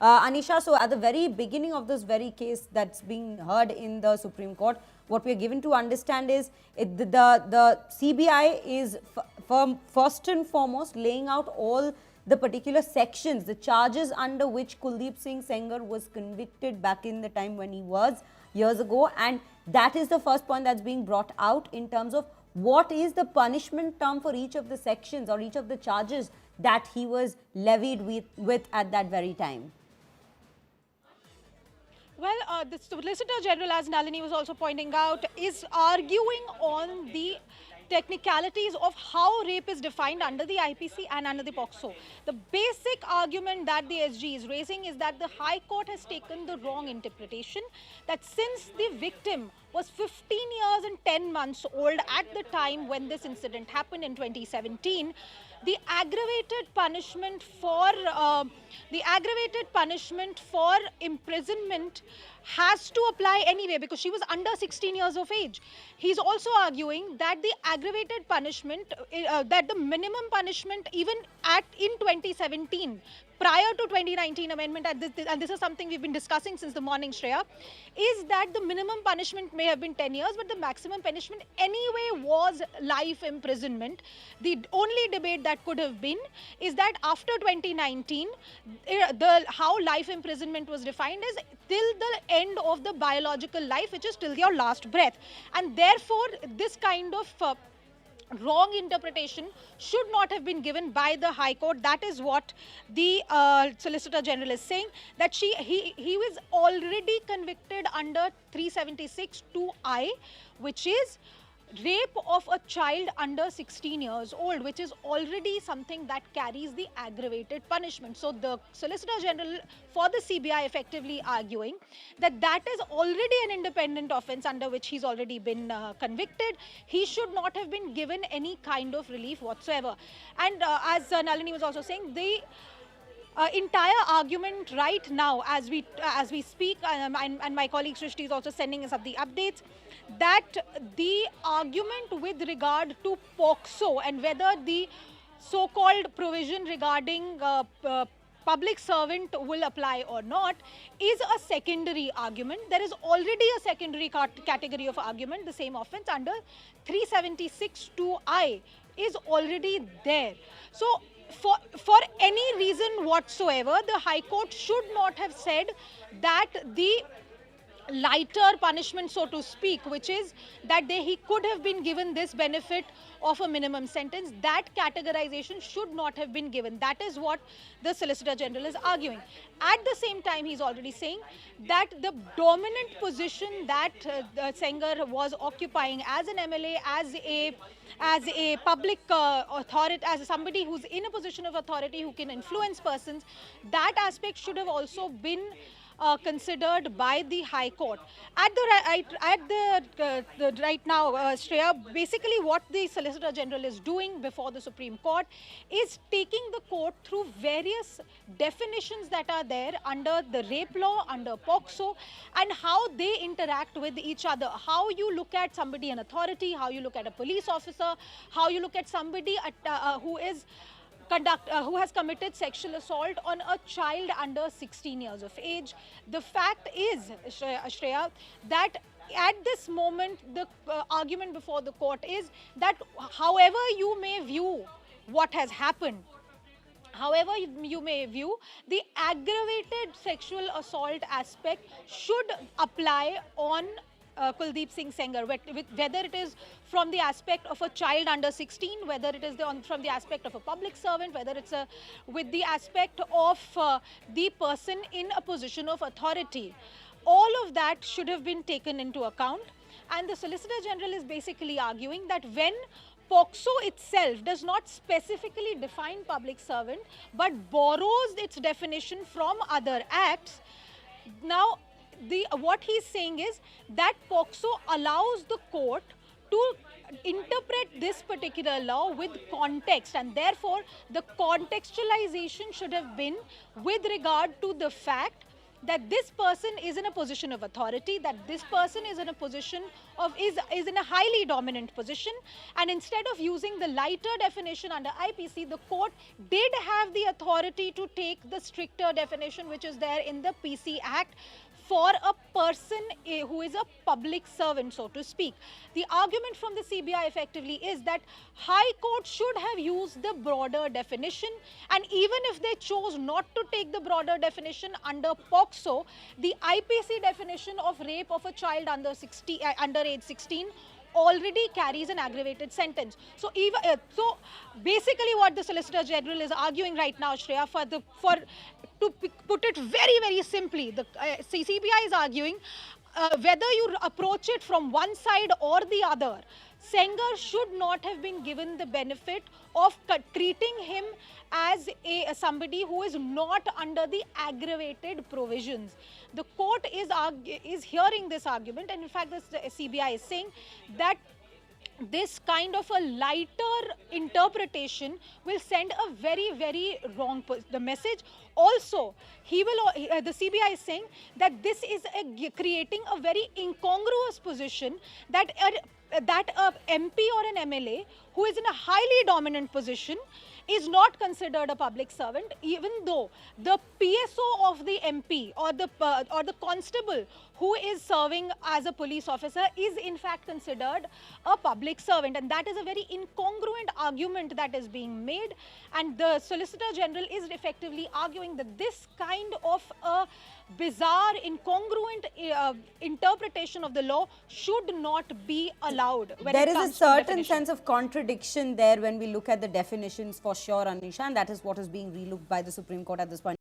Anisha, so at the very beginning of this very case that's being heard in the Supreme Court, what we are given to understand is the CBI is first and foremost laying out all the particular sections, the charges under which Kuldeep Singh Sengar was convicted back in the time when he was years ago, and that is the first point that's being brought out in terms of what is the punishment term for each of the sections or each of the charges that he was levied with at that very time. Well, the Solicitor General, as Nalini was also pointing out, is arguing on the technicalities of how rape is defined under the IPC and under the POCSO. The basic argument that the SG is raising is that the High Court has taken the wrong interpretation, that since the victim was 15 years and 10 months old at the time when this incident happened in 2017, the aggravated punishment for imprisonment has to apply anyway because she was under 16 years of age. He's also arguing that the aggravated punishment, that the minimum punishment even in 2017, prior to 2019 amendment, and this is something we've been discussing since the morning, Shreya, is that the minimum punishment may have been 10 years, but the maximum punishment anyway was life imprisonment. The only debate that could have been is that after 2019, how life imprisonment was defined is till the end of the biological life, which is till your last breath. And therefore, this kind of wrong interpretation should not have been given by the High Court. That is what the Solicitor General is saying, that he was already convicted under 376 2I, which is rape of a child under 16 years old, which is already something that carries the aggravated punishment. So the Solicitor General for the CBI effectively arguing that that is already an independent offence under which he's already been convicted. He should not have been given any kind of relief whatsoever. And as Nalini was also saying, the entire argument right now as we speak, and my colleague Srishti is also sending us up the updates, that the argument with regard to POCSO and whether the so-called provision regarding public servant will apply or not is a secondary argument. There is already a secondary category of argument, the same offence under 376 2I is already there. So for any reason whatsoever, the High Court should not have said that the lighter punishment, so to speak, which is that he could have been given this benefit of a minimum sentence, that categorization should not have been given. That is what the Solicitor General is arguing. At the same time, he's already saying that the dominant position that Sengar was occupying as an MLA, as a public authority, as somebody who's in a position of authority who can influence persons, that aspect should have also been considered by the High Court. At the right now, Shreya, basically what the Solicitor General is doing before the Supreme Court is taking the court through various definitions that are there under the rape law, under POCSO, and how they interact with each other. How you look at somebody in authority, how you look at a police officer, how you look at somebody who has committed sexual assault on a child under 16 years of age. The fact is, Shreya, that at this moment, the argument before the court is that however you may view what has happened, however you may view, the aggravated sexual assault aspect should apply on Kuldeep Singh Sengar, whether it is from the aspect of a child under 16, whether it is from the aspect of a public servant, whether it's with the aspect of the person in a position of authority. All of that should have been taken into account. And the Solicitor General is basically arguing that when POCSO itself does not specifically define public servant, but borrows its definition from other acts, now what he's saying is that POCSO allows the court to interpret this particular law with context, and therefore the contextualization should have been with regard to the fact that this person is in a position of authority, that this person is in a position of is in a highly dominant position, and instead of using the lighter definition under IPC, the court did have the authority to take the stricter definition which is there in the PC Act for a person who is a public servant, so to speak. The argument from the CBI effectively is that High Court should have used the broader definition, and even if they chose not to take the broader definition under POCSO, the IPC definition of rape of a child under age 16 already carries an aggravated sentence. So even so basically what the Solicitor General is arguing right now, Shreya, to put it very simply, the CBI is arguing whether you approach it from one side or the other, Sengar should not have been given the benefit of treating him as somebody who is not under the aggravated provisions. The court is hearing this argument, and in fact the CBI is saying that this kind of a lighter interpretation will send a very wrong the message. Also, the CBI is saying that this is creating a very incongruous position that a MP or an MLA who is in a highly dominant position is not considered a public servant, even though the PSO of the MP or the constable who is serving as a police officer is in fact considered a public servant. And that is a very incongruent argument that is being made, and the Solicitor General is effectively arguing that this kind of a bizarre, incongruent interpretation of the law should not be allowed. There is a certain sense of contradiction there when we look at the definitions, for sure, Anisha, and that is what is being relooked by the Supreme Court at this point.